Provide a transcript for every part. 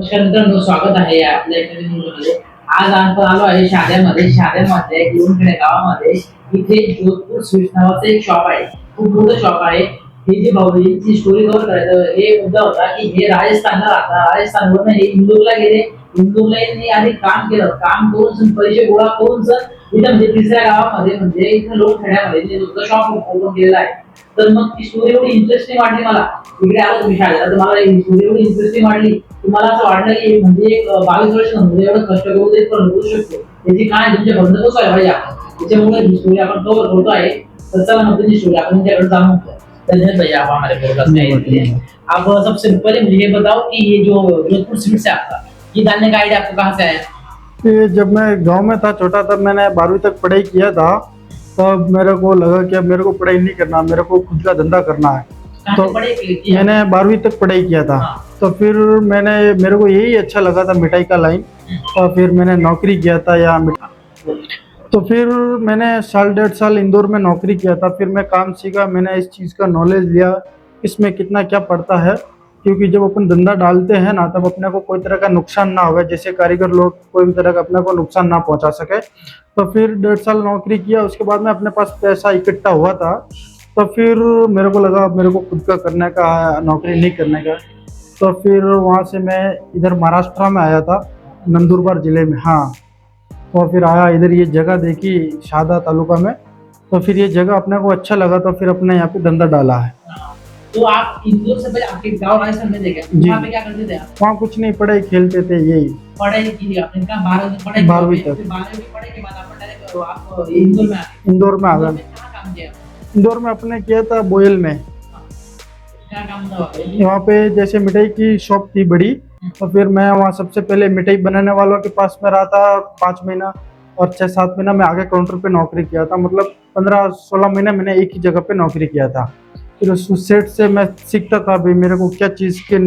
नमस्कार मित्रांनो, स्वागत आहे आपल्या एका नवीन व्हिडिओमध्ये. आज आपण आलो आहे शहाद्यामध्ये किंवणखेडे गावामध्ये. इथे जोधपूर स्वीट्स नावाचं एक शॉप आहे. खूप मोठं शॉप आहे. हे जे भाऊजींची स्टोरी कव्हर करायचं हे मुद्दा होता की हे राजस्थानला राहतात. राजस्थानवरून हे इंदूरला गेले. इंदूरला यांनी आधी काम केलं. काम करून पैसे गोळा करून इथं म्हणजे तिसऱ्या गावामध्ये म्हणजे इथं लोकखेड्यामध्ये शॉप ओपन केलेला आहे. तर मग ती स्टोरी एवढी इंटरेस्टिंग वाटली मला. इकडे आलो तुम्ही शाळेला तर मला ही स्टोरी एवढी इंटरेस्टिंग वाटली की मला असं वाटलं की म्हणजे एक 22 वर्ष म्हणजे एवढं कष्ट करून ते पण होऊ शकतो. त्याची काय तुमच्या बंद कसं आहे पाहिजे आपण. त्याच्यामुळे ही स्टोरी आपण कव्हर करतो आहे. तर चला मग तुमची स्टोरी आपण तुमच्याकडे जाणून घेऊया. धन्यवाद भैया आप हमारे पॉडकास्ट में आए थे। आप सबसे पहले मुझे ये बताओ कि ये जो जोधपुर स्वीट्स है आपका, ये डालने का आइडिया आपको कहाँ से आया? ये जब मैं गांव में था छोटा तब मैंने 12वीं तक पढ़ाई किया था। तब मेरे को लगा कि अब मेरे को पढ़ाई नहीं करना, मेरे को खुद का धंधा करना है। तो मैंने 12वीं तक पढ़ाई किया था। तो फिर मेरे को यही अच्छा लगा था मिठाई का लाइन। और फिर मैंने नौकरी किया था यहाँ। तो फिर मैंने 1.5 साल इंदौर में नौकरी किया था। फिर मैं काम सीखा, मैंने इस चीज़ का नॉलेज लिया इसमें कितना क्या पड़ता है। क्योंकि जब अपन धंधा डालते हैं ना तब अपने को कोई तरह का नुकसान ना हो, जैसे कारीगर लोग कोई भी तरह का अपने को नुकसान ना पहुंचा सके। तो फिर 1.5 साल नौकरी किया, उसके बाद में अपने पास पैसा इकट्ठा हुआ था। तो फिर मेरे को लगा मेरे को खुद का करने का है, नौकरी नहीं करने का। तो फिर वहाँ से मैं इधर महाराष्ट्र में आया था, नंदुरबार जिले में। हाँ, तो फिर आया इधर, ये जगह देखी शादा तालुका में। तो फिर ये जगह अपने को अच्छा लगा तो फिर अपने यहाँ पे धंधा डाला है। तो आप इंदौर से पहले आपके गांव राजस्थान में थे क्या? जी। वहाँ पे क्या करते थे आप? वहाँ कुछ नहीं, पढ़ाई खेलते थे यही। पढ़ाई की थी आपने कहा 12वीं 12वीं तक। फिर 12वीं पढ़ाई के बाद आप डायरेक्ट आप इंदौर में आ गए। इंदौर में आ इंदौर गए। में कहाँ काम किया? इंदौर में अपने किया था बोयल में। क्या काम था वहाँ पे? वहाँ पे जैसे मिठाई की शॉप थी बड़ी। तो फिर मैं वहाँ सबसे पहले मिठाई बनाने वालों के पास में रहा था 5 महीना। और 6-7 महीना मैं आगे काउंटर पे नौकरी किया था। मतलब 15-16 महीने मैंने एक ही जगह पे नौकरी किया था। फिर उस सेट से मैं सीखता था भाई मेरे को क्या चीज़ के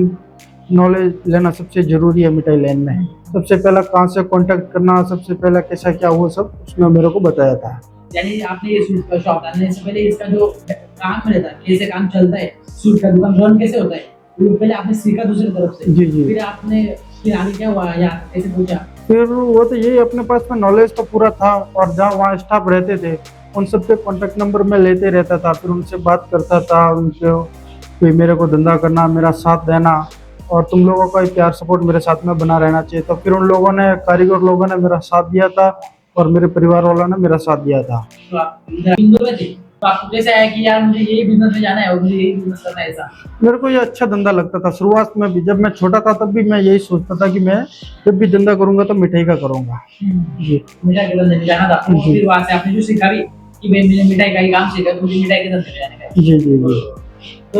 नॉलेज लेना सबसे ज़रूरी है मिठाई लाइन में। सबसे पहला कहाँ से कांटेक्ट करना, सबसे पहला कैसा क्या, वो सब उसमें मेरे को बताया था। यानी आपने ये सूट का शॉप डालने से पहले इसका जो काम रहता है, कैसे काम चलता है, सूट का दुकान रन कैसे होता है, वो पहले आपने सीखा दूसरी तरफ से। जी जी। फिर आगे क्या हुआ यहाँ कैसे पूछा? फिर वो तो यही, अपने पास में नॉलेज तो पूरा था। और जहाँ वहाँ स्टाफ रहते थे उन सब पे कॉन्टेक्ट नंबर में लेते रहता था। फिर उनसे बात करता था, उनको कि मेरे को धंधा करना, मेरा साथ देना और तुम लोगों का प्यार सपोर्ट मेरे साथ में बना रहना चाहिए। तो फिर उन लोगों ने, कारीगर लोगों ने मेरा साथ दिया था और मेरे परिवार वालों ने मेरा साथ दिया था। तो आप इधर इंदौर में थे, तो आपको कैसे आया कि यार मुझे यही बिजनेस में जाना है और मुझे यही बिजनेस करना है ऐसा? मेरे को ये अच्छा धंधा लगता था शुरुआत में भी। जब मैं छोटा था तब भी मैं यही सोचता था कि मैं जब भी धंधा करूंगा तो मिठाई का करूंगा। जी मिठाई के धंधे में जाना था आपको। जी। फिर वहाँ से आपने जो सीखा भी कि भाई मैंने मिठाई का ही काम सीखा तो मुझे मिठाई के धंधे में जाने का है। जी जी जी। तो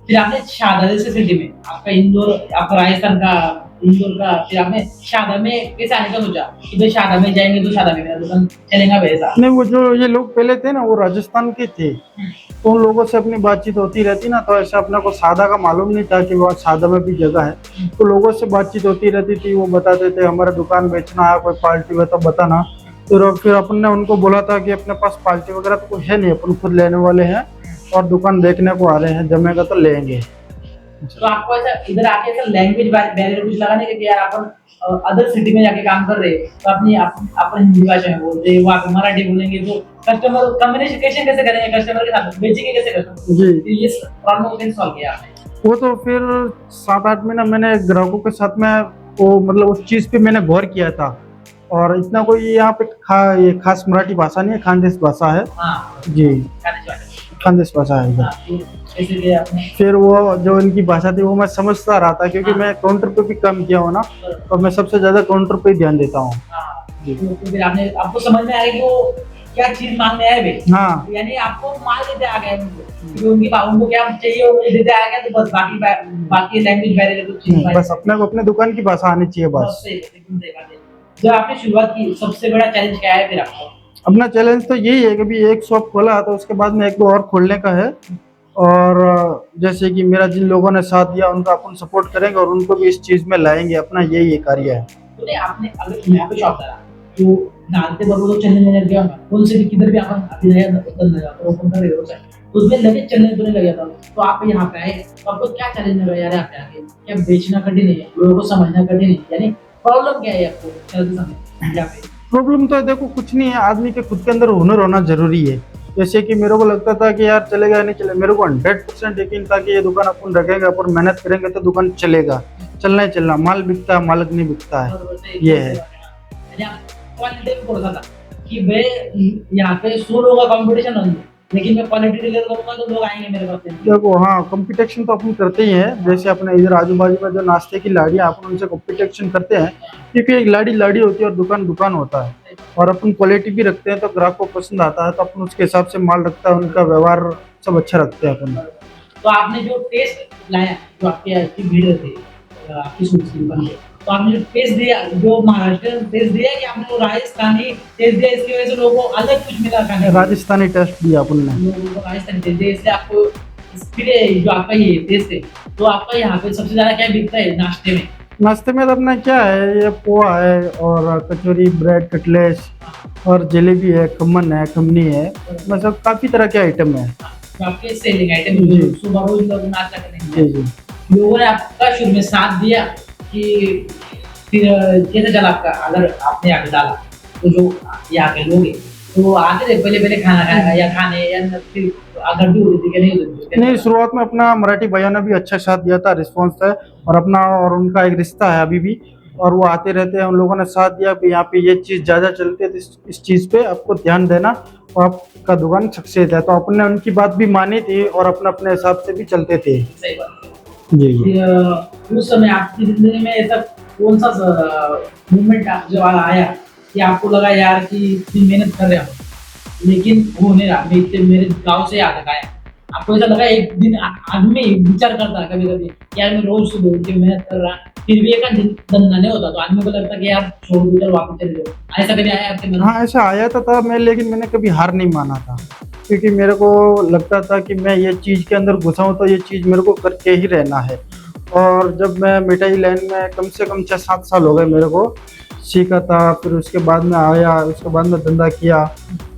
फिर आपने शादा जैसे सिटी में आपका इंदौर, आपका राजस्थान का इंदौर का, फिर आपने शादा में कैसे आने का सोचा कि भाई शादा में जाएंगे तो शादा में मेरा दुकान चलेगा वैसा? नहीं, वो जो ये लोग पहले थे ना वो राजस्थान के थे। तो उन लोगों से अपनी बातचीत होती रहती ना, तो ऐसे अपने को सादा का मालूम नहीं था कि वहाँ सादा में भी जगह है। तो लोगों से बातचीत होती रहती थी, वो बताते थे हमारा दुकान बेचना है, कोई पार्टी हो तो बताना। फिर अपन ने उनको बोला था कि अपने पास पार्टी वगैरह तो कुछ है नहीं, अपन खुद लेने वाले हैं और दुकान देखने को आ रहे हैं, जमेगा तो लेंगे। तो आपको ऐसा इधर आके ऐसा लैंग्वेज बैरियर कुछ लगा नहीं कि यार अपन अदर सिटी में जाके काम कर रहे हैं तो अपनी अपन हिंदी भाषा में बोलते हैं, वहाँ पे मराठी बोलेंगे तो कस्टमर कम्युनिकेशन कैसे करेंगे, कस्टमर के साथ बेचेंगे कैसे कस्टमर? जी। ये प्रॉब्लम कैसे सॉल्व किया आपने? वो तो फिर 7-8 महीना मैंने ग्राहकों के साथ में वो मतलब उस चीज़ पे मैंने गौर किया था। और इतना कोई यहाँ पे ये खास मराठी भाषा नहीं है, खानदेश भाषा है। हाँ, जी, खानदेश भाषा है इधर। हाँ, कैसे किया आपने? फिर वो जो इनकी भाषा थी वो मैं समझता रहा था, क्योंकि मैं काउंटर पे भी काम किया हूँ ना, तो मैं सबसे ज्यादा काउंटर पे ही ध्यान देता हूँ। हाँ, जी। तो फिर आपको समझ में आया कि वो क्या चीज मांगने आए भाई। हाँ यानी आपको माल देते आ गए उनको, उनको क्या चाहिए वो देते आ गया, तो बस बाकी लैंग्वेज बैरियर तो चीज बस अपने को अपने दुकान की भाषा आनी चाहिए बस। एकदम सही बात है। जब आपने शुरुआत की सबसे बड़ा चैलेंज क्या है फिर आपको? अपना चैलेंज तो यही है कि अभी एक शॉप खोला तो उसके बाद में एक दो और खोलने का है। और जैसे कि मेरा जिन लोगों ने साथ दिया उनका अपन सपोर्ट करेंगे और उनको भी इस चीज में लाएंगे, अपना यही कार्य है। तो नहीं आपने अगर यहाँ पे शॉप डाला तो डालते बरोबर तो चलने लग गया, कौन से भी किधर भी अपन अभी नया धंधा जाता है ओपन कर रहे हो चाहे, तो उसमें लगे चलने तो नहीं लग जाता। तो आप यहाँ पे आए तो आपको क्या चैलेंज लगा यार, आप आगे क्या बेचना कठिन है, लोगों को समझना कठिन है, यानी प्रॉब्लम क्या है आपको चलते समय यहाँ पे? प्रॉब्लम तो देखो कुछ नहीं है, आदमी के खुद के अंदर हुनर होना जरूरी है। जैसे कि मेरे को लगता था कि यार चलेगा या नहीं चलेगा, मेरे को 100% यकीन था कि ये दुकान अपन रखेंगे, अपन मेहनत करेंगे तो दुकान चलेगा, चलना ही चलना, माल बिकता है मालक नहीं बिकता है। ये है। क्वालिटी भी बोलता था कि भाई यहाँ पे 100 लोगों का कंपटीशन होंगे, लेकिन मैं क्वालिटी डिलीवर करूंगा तो लोग आएंगे मेरे पास। देखो हाँ, कंपटीशन तो अपन करते ही हैं। जैसे अपने इधर आजू बाजू में जो नाश्ते की लाड़ियाँ, अपन उनसे कंपटीशन करते हैं, क्योंकि एक लाड़ी लाड़ी होती है और दुकान दुकान होता है, और अपन क्वालिटी भी रखते हैं तो ग्राहक को पसंद आता है, तो अपन उसके हिसाब से माल रखता है, उनका व्यवहार सब अच्छा रखते हैं अपन। तो आपने जो टेस्ट लाया, जो आपकी भीड़ थी आपकी सूची की दुकान पे, तो आपने जो टेस्ट दिया, जो महाराष्ट्र टेस्ट दिया कि आपने वो राजस्थानी टेस्ट दिया, इसकी वजह से लोगों को अलग कुछ मिला खाने को? राजस्थानी टेस्ट दिया अपन ने। लोगों को राजस्थानी टेस्ट दिया, इसलिए आपको इसलिए जो आपका ये टेस्ट है, तो आपका यहाँ पे सबसे ज्यादा क्या बिकता है नाश्ते में? नाश्ते में तो अपना क्या है, ये पोहा है और कचौरी, ब्रेड, कटलेस और जलेबी है, खमन है, खमनी है, मतलब काफी तरह के आइटम है। तो आपके सेलिंग आइटम जी। सुबह रोज लोग नाश्ता करने जी जी। लोगों ने आपका शुरू में साथ दिया कि फिर कैसे चला आपका? अगर आपने आगे डाला तो जो यहाँ के लोग हैं तो आते थे पहले पहले खाना खाया या खाने, या फिर अगर भी होती थी कि नहीं होती थी? नहीं, शुरुआत में अपना मराठी भैया ने भी अच्छा साथ दिया था, रिस्पॉन्स है, और अपना और उनका एक रिश्ता है अभी भी, और वो आते रहते हैं। उन लोगों ने साथ दिया कि यहाँ पे ये चीज़ ज़्यादा चलती है, तो इस चीज़ पे आपको ध्यान देना और आपका दुकान सक्सेस है, तो अपन ने उनकी बात भी मानी थी और अपने अपने हिसाब से भी चलते थे। सही बात। जी जी। फिर उस समय आपकी जिंदगी में ऐसा कौन सा मूवमेंट आप जब आया कि आपको लगा यार कि इतनी मेहनत कर रहा हूँ लेकिन हो नहीं रहा, मैं इतने मेरे गांव से यहाँ तक आया, आपको ऐसा लगा? एक दिन आदमी विचार करता है कभी कभी यार मैं रोज सुबह उठ के मेहनत कर रहा, फिर भी एक दिन धंधा नहीं होता, तो आदमी को लगता कि यार छोड़ दो, चलो वापस चले जाओ, ऐसा कभी आया आपके मन में? हाँ, ऐसा आया था मैं, लेकिन मैंने कभी हार नहीं माना था, क्योंकि मेरे को लगता था कि मैं ये चीज़ के अंदर घुसा हूँ तो ये चीज़ मेरे को करके ही रहना है। और जब मैं मिठाई लाइन में कम से कम 6-7 साल हो गए मेरे को, सीखा था, फिर उसके बाद में आया, उसके बाद में धंधा किया,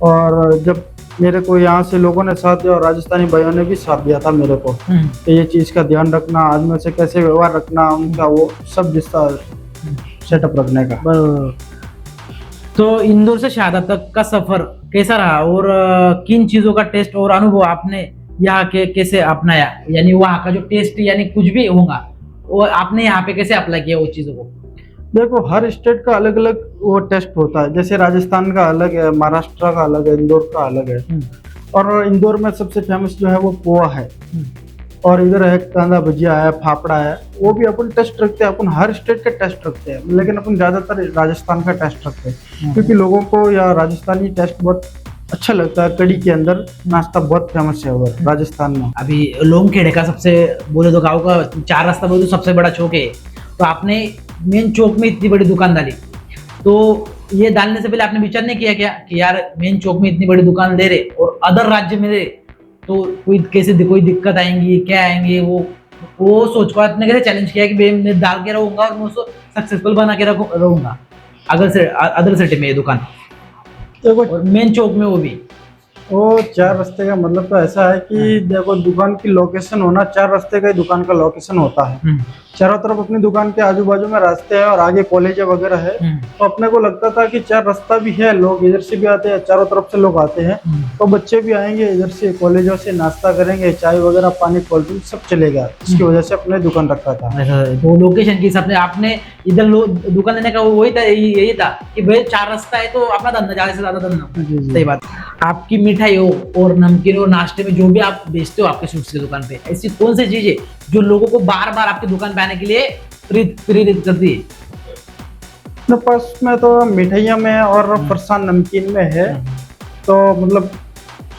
और जब मेरे को यहाँ से लोगों ने साथ दिया और राजस्थानी भाइयों ने भी साथ दिया था मेरे को, तो ये चीज़ का ध्यान रखना, आदमियों से कैसे व्यवहार रखना, उनका वो सब जिसका सेटअप रखने का। तो इंदौर से शहादा तक का सफर कैसा रहा, और किन चीजों का टेस्ट और अनुभव आपने यहाँ के कैसे अपनाया, यानी वहाँ का जो टेस्ट यानी कुछ भी होगा वो आपने यहाँ पे कैसे अप्लाई किया वो चीजों को? देखो, हर स्टेट का अलग अलग वो टेस्ट होता है। जैसे राजस्थान का अलग है, महाराष्ट्र का अलग है, इंदौर का अलग है। और इंदौर में सबसे फेमस जो है वो पोहा है, और इधर है कांदा भजिया है, फाफड़ा है, वो भी अपन टेस्ट रखते हैं। अपन हर स्टेट का टेस्ट रखते हैं, लेकिन अपन ज़्यादातर राजस्थान का टेस्ट रखते हैं, क्योंकि लोगों को या राजस्थानी टेस्ट बहुत अच्छा लगता है। कड़ी के अंदर नाश्ता बहुत फेमस है उधर राजस्थान में। अभी लोमखेड़े का सबसे बोले तो गाँव का 4 रास्ता बोले तो सबसे बड़ा चौक है, तो आपने मेन चौक में इतनी बड़ी दुकान डाली, तो ये डालने से पहले आपने विचार नहीं किया क्या कि यार मेन चौक में इतनी बड़ी दुकान दे रहे और अदर राज्य में दे तो कोई दिक्कत आएंगी, क्या आएंगे, वो सोच को आपने कैसे चैलेंज किया कि मैं डाल के रहूंगा और मैं उसको सक्सेसफुल बना के रहूंगा अदर सिटी में ये दुकान, देखो, और मेन चौक में वो भी? वो 4 रास्ते का मतलब तो ऐसा है कि देखो, दुकान की लोकेशन होना, 4 रास्ते का ही दुकान का लोकेशन होता है। चारों तरफ अपनी दुकान के आजू बाजू में रास्ते हैं और आगे कॉलेज वगैरह है, तो अपने को लगता था कि 4 रास्ता भी है, लोग इधर से भी आते हैं, चारों तरफ से लोग आते हैं, तो बच्चे भी आएंगे इधर से, कॉलेजों से नाश्ता करेंगे, चाय वगैरह, पानी, कोल्ड ड्रिंक सब चलेगा। इसकी वजह से अपने दुकान रखा था। वो लोकेशन के हिसाब से आपने इधर दुकान देने का वही था, यही था कि भाई 4 रास्ता है तो अपना धंधा ज्यादा से ज्यादा धंधा। सही बात। आपकी मिठाई हो और नमकीन और नाश्ते में जो भी आप बेचते हो आपके स्वीट्स की दुकान पे, ऐसी कौन सी चीज है जो लोगों को बार बार आपकी दुकान पे आने के लिए प्रेरित करती है? अपने पास में तो मिठाइयाँ में और फरसान नमकीन में है, तो मतलब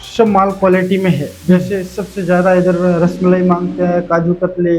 सब माल क्वालिटी में है। जैसे सबसे ज्यादा इधर रसमलाई मांगते हैं, काजू कतली,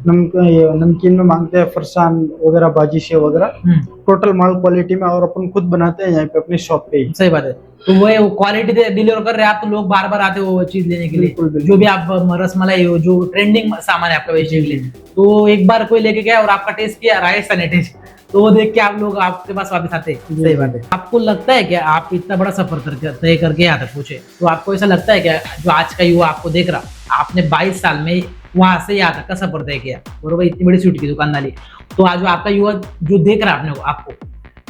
नमकीन में मांगते हैं फरसान वगैरह, बाजी शेव वगैरह, टोटल माल क्वालिटी में, और अपन खुद बनाते हैं यहाँ पे अपनी शॉप पे ही। सही बात है। तो वो क्वालिटी डिलीवर कर रहे हैं आप, तो लोग बार बार आते हो वो चीज लेने के लिए। बिल्कुल, बिल्कुल। जो भी आप रसमलाई हो, जो ट्रेंडिंग सामान है आपका बेचने के लिए, तो एक बार कोई लेके गया और आपका टेस्ट किया, राजस्थानी टेस्ट, तो वो देख के आप लोग आपके पास वापस आते हैं। सही बात है। आपको लगता है कि आप इतना बड़ा सफर तय करके यहाँ तक पहुंचे, तो आपको ऐसा लगता है क्या जो आज का युवा आपको देख रहा, आपने 22 साल में वहां से यहाँ तक का सफर तय किया, बरोबर, इतनी बड़ी स्वीट की दुकान डाली, तो आज जो आपका युवा जो देख रहा है आपको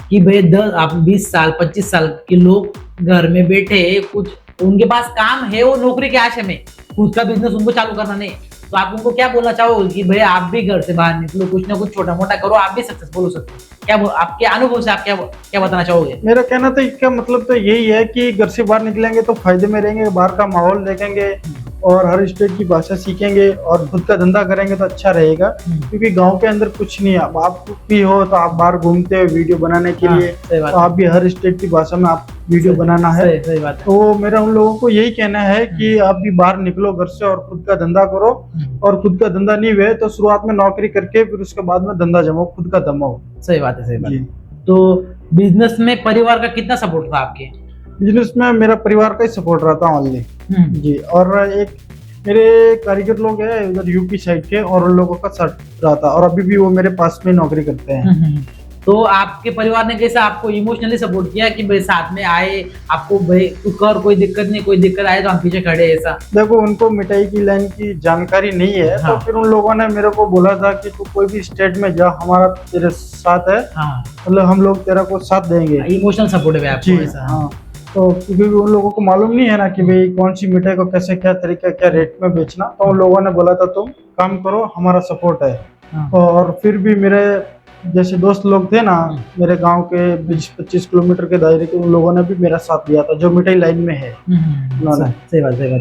कि भाई आप 20 साल 25 साल के लोग घर में बैठे, कुछ उनके पास काम है, वो नौकरी के आशा में, खुद का बिजनेस उनको चालू करना नहीं, तो आप उनको क्या बोलना चाहोगे कि भाई आप भी घर से बाहर निकलो, कुछ ना कुछ छोटा मोटा करो, आप भी सक्सेसफुल हो सकते हो? क्या आपके अनुभव से आप क्या बताना चाहोगे? मेरा कहना तो इसका मतलब तो यही है कि घर से बाहर निकलेंगे तो फायदे में रहेंगे, बाहर का माहौल देखेंगे और हर स्टेट की भाषा सीखेंगे और खुद का धंधा करेंगे तो अच्छा रहेगा, क्योंकि गांव के अंदर कुछ नहीं है। अब आप भी हो तो आप बाहर घूमते हो वीडियो बनाने के लिए, तो आप भी हर स्टेट की भाषा में आप वीडियो बनाना है। सही बात है। तो मेरा उन लोगों को यही कहना है कि आप भी बाहर निकलो घर से और खुद का धंधा करो, और खुद का धंधा नहीं हुए तो शुरुआत में नौकरी करके फिर उसके बाद में धंधा जमाओ, खुद का दम हो। सही बात है, सही बात है। तो बिजनेस में परिवार का कितना सपोर्ट था आपके? बिजनेस में मेरा परिवार का ही सपोर्ट रहता है ओनली जी, और एक मेरे कारीगर लोग हैं उधर यूपी साइड के, और उन लोगों का साथ रहा था, और अभी भी वो मेरे पास में नौकरी करते हैं। तो आपके परिवार ने कैसा आपको इमोशनली सपोर्ट किया कि भाई साथ में आए, आपको भाई तू कर, कोई दिक्कत नहीं, कोई दिक्कत आए तो हम पीछे खड़े, ऐसा? देखो उनको मिठाई की लाइन की जानकारी नहीं है, हाँ। तो फिर उन लोगों ने मेरे को बोला था कि तू कोई भी स्टेट में जा, हमारा तेरे साथ है, हाँ, मतलब हम लोग तेरा को साथ देंगे। इमोशनल सपोर्ट है आपको, ऐसा? हाँ। तो क्योंकि उन लोगों को मालूम नहीं है ना कि भाई कौन सी मिठाई को कैसे क्या तरीका क्या रेट में बेचना, तो उन लोगों ने बोला था तुम काम करो, हमारा सपोर्ट है। हाँ। और फिर भी मेरे जैसे दोस्त लोग थे ना मेरे गांव के 20-25 किलोमीटर के दायरे के, उन लोगों ने भी मेरा साथ दिया था जो मिठाई लाइन में है। सही बात है।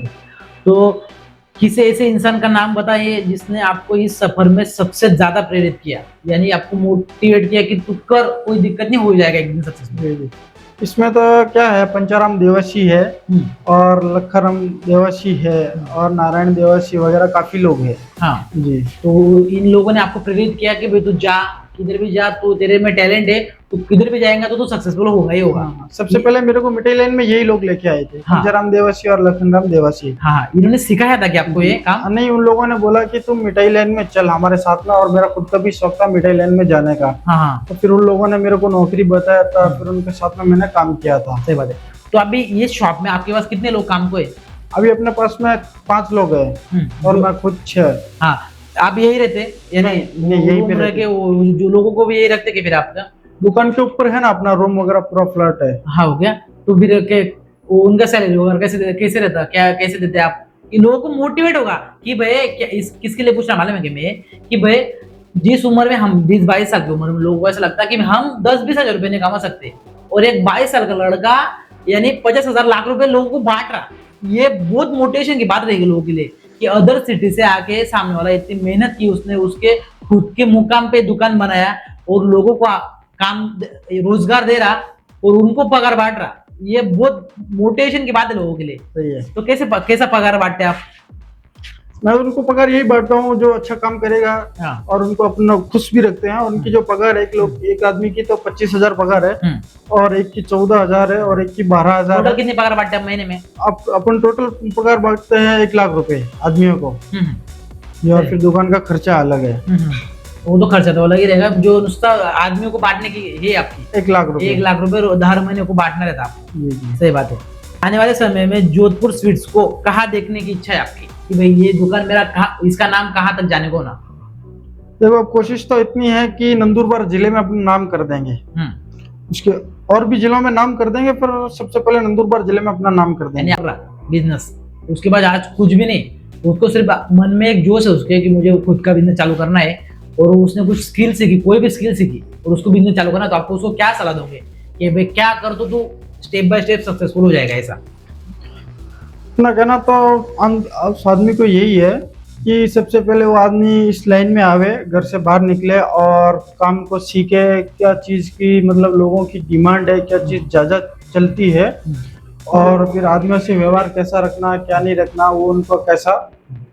तो किसी ऐसे इंसान का नाम बताइए जिसने आपको इस सफर में सबसे ज्यादा प्रेरित किया, यानी आपको मोटिवेट किया कि तू कर, कोई दिक्कत नहीं, हो जाएगा एक दिन सक्सेसफुल। इसमें तो क्या है, पंचाराम देवासी है और लखराम देवासी है और नारायण देवासी वगैरह काफी लोग हैं। हाँ जी। तो इन लोगों ने आपको प्रेरित किया कि भाई तू जा, किधर भी जा, तू तेरे में टैलेंट है, तू किधर भी जाएगा तो तू सक्सेसफुल होगा ही होगा। सबसे पहले मेरे को मिठाई लाइन में यही लोग लेके आए थे, पंचाराम देवासी और लखनराम देवासी। हाँ, इन्होंने सिखाया था कि आपको ये काम? नहीं, उन लोगों ने बोला कि तुम मिठाई लाइन में चल हमारे साथ में, और मेरा खुद का भी शौक था मिठाई लाइन में जाने का। हाँ। तो फिर उन लोगों ने मेरे को नौकरी बताया था, फिर उनके साथ में मैंने काम किया था। सही बात है। तो अभी ये शॉप में आपके पास कितने लोग काम को है? अभी अपने पास में 5 लोग हैं और मैं खुद 6। हाँ, आप यही रहते यानी यही पे रह के वो जो लोगों को भी यही रखते कि फिर आपका दुकान के ऊपर है ना अपना रूम वगैरह पूरा फ्लैट है। हाँ, हो गया। तो फिर के वो उनका सैलरी वगैरह कैसे रहता, क्या कैसे देते आप? इन लोगों को मोटिवेट होगा कि भाई किसके लिए पूछना मालूम है कि मैं, कि भाई जिस उम्र में हम 20-22 साल की उम्र में लोगों को ऐसा लगता है कि हम 10-20 हजार रुपए नहीं कमा सकते, और एक 22 साल का लड़का यानी 50,000 लाख रुपए लोगों को बांट रहा, ये बहुत मोटिवेशन की बात रहेगी लोगों के लिए कि अदर सिटी से आके सामने वाला इतनी मेहनत की, उसने उसके खुद के मुकाम पे दुकान बनाया और लोगों को काम रोजगार दे रहा और उनको पगार बांट रहा, ये बहुत मोटिवेशन की बात है लोगों के लिए। सही है। तो कैसा पगार बांटते आप? मैं उनको पगार यही बांटता हूँ जो अच्छा काम करेगा। हाँ। और उनको अपना खुश भी रखते हैं। उनकी जो पगार है, एक आदमी की तो 25,000 पगार है और एक की 14,000 है और एक की 12,000। टोटल कितनी पगार बांटते हैं महीने में? अपन टोटल पगार बांटते हैं 1 लाख रुपए आदमियों को। और फिर दुकान का खर्चा अलग है। वो तो खर्चा तो अलग ही रहेगा, जो नुस्खा आदमियों को बांटने की है आपकी 1 लाख रुपए। 1 लाख रुपए हर महीने को बांटना रहता आपको। जी। सही बात है। आने वाले समय में जोधपुर स्वीट्स को कहाँ देखने की इच्छा है आपकी कि भाई ये दुकान मेरा इसका नाम कहाँ तक जाने को ना? देखो कोशिश तो इतनी है कि नंदुरबार जिले में अपना नाम कर देंगे, उसके और भी जिलों में नाम कर देंगे, पर सबसे पहले नंदुरबार जिले में अपना नाम कर देंगे। बिजनेस उसके बाद आज कुछ भी नहीं, उसको सिर्फ मन में एक जोश है उसके कि मुझे खुद का बिजनेस चालू करना है, और उसने कुछ स्किल सीखी, कोई भी स्किल सीखी और उसको बिजनेस चालू करना, तो आपको उसको क्या सलाह दोगे कि भाई क्या कर तो तू स्टेप बाय स्टेप सक्सेसफुल हो जाएगा? ऐसा अपना कहना तो आदमी को यही है कि सबसे पहले वो आदमी इस लाइन में आवे, घर से बाहर निकले और काम को सीखे, क्या चीज़ की मतलब लोगों की डिमांड है, क्या चीज़ ज़्यादा चलती है, और फिर आदमियों से व्यवहार कैसा रखना, क्या नहीं रखना, वो उनको कैसा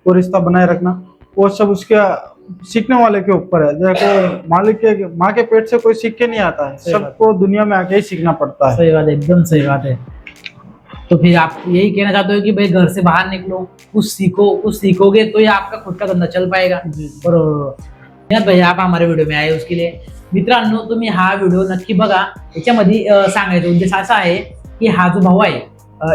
वो रिश्ता बनाए रखना, वो सब उसके सीखने वाले के ऊपर है। देखो मालिक के माँ के पेट से कोई सीख के नहीं आता है, सबको दुनिया में आके ही सीखना पड़ता है। सही बात है, एकदम सही बात है। तो फिर आप यही कहना चाहते हो कि भाई घर से बाहर निकलो, कुछ सीखो, कुछ सीखोगे तो ये आपका खुद का धंधा चल पाएगा। और भाई आप हमारे वीडियो में आए उसके लिए मित्रांनो, तुम्ही हा व्हिडिओ नक्की बघा. याच्यामध्ये सांगायचा उद्देश असा आहे की हा जो भाऊ आहे,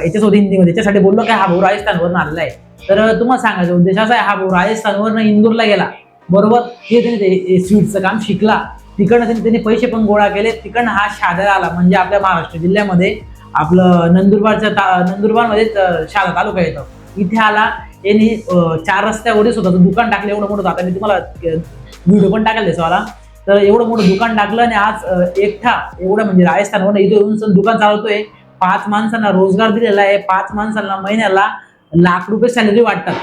याच्यासोबत हिंदीमध्ये याच्यासाठी बोललो की हा भाऊ राजस्थानवरून आलेला आहे. तर तुम्हाला सांगायचा उद्देश असा आहे, हा भाऊ राजस्थानवरून इंदूरला गेला, बरोबर. तिथे त्याने स्वीटचं काम शिकला, तिकडनं त्यांनी पैसे पण गोळा केले, तिकडनं हा शाद्याला आला. म्हणजे आपल्या महाराष्ट्र जिल्ह्यामध्ये आपलं नंदुरबारमध्ये शादा तालुका येतो. इथे आला, यांनी 4 रस्त्यावरच स्वतःचं दुकान टाकलं. एवढं मोठं, आता मी तुम्हाला व्हिडिओ पण टाकायला त्याचा. तर एवढं मोठं दुकान टाकलं आणि आज एकटा एवढं म्हणजे राजस्थानवरून इथे येऊन दुकान चालवतोय. 5 माणसांना रोजगार दिलेला आहे, 5 माणसांना महिन्याला ₹1,00,000 सॅलरी वाटतात.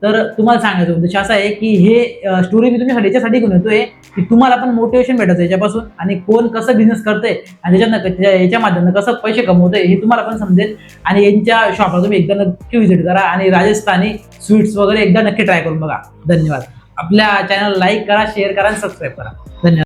तर तुम्हाला सांगायचं उद्देश असा आहे की हे स्टोरी मी तुमच्यासाठी याच्यासाठी घेऊन येतोय की तुम्हाला पण मोटिवेशन भेटायचं याच्यापासून, आणि कोण कसं बिझनेस करतंय आणि त्याच्यातनं याच्या माध्यमातून कसं पैसे कमवतंय हे तुम्हाला पण समजेल. आणि यांच्या शॉपला तुम्ही एकदा नक्की व्हिजिट करा आणि राजस्थानी स्वीट्स वगैरे एकदा नक्की ट्राय करून बघा. धन्यवाद. आपल्या चॅनल लाईक करा, शेअर करा आणि सबस्क्राईब करा. धन्यवाद.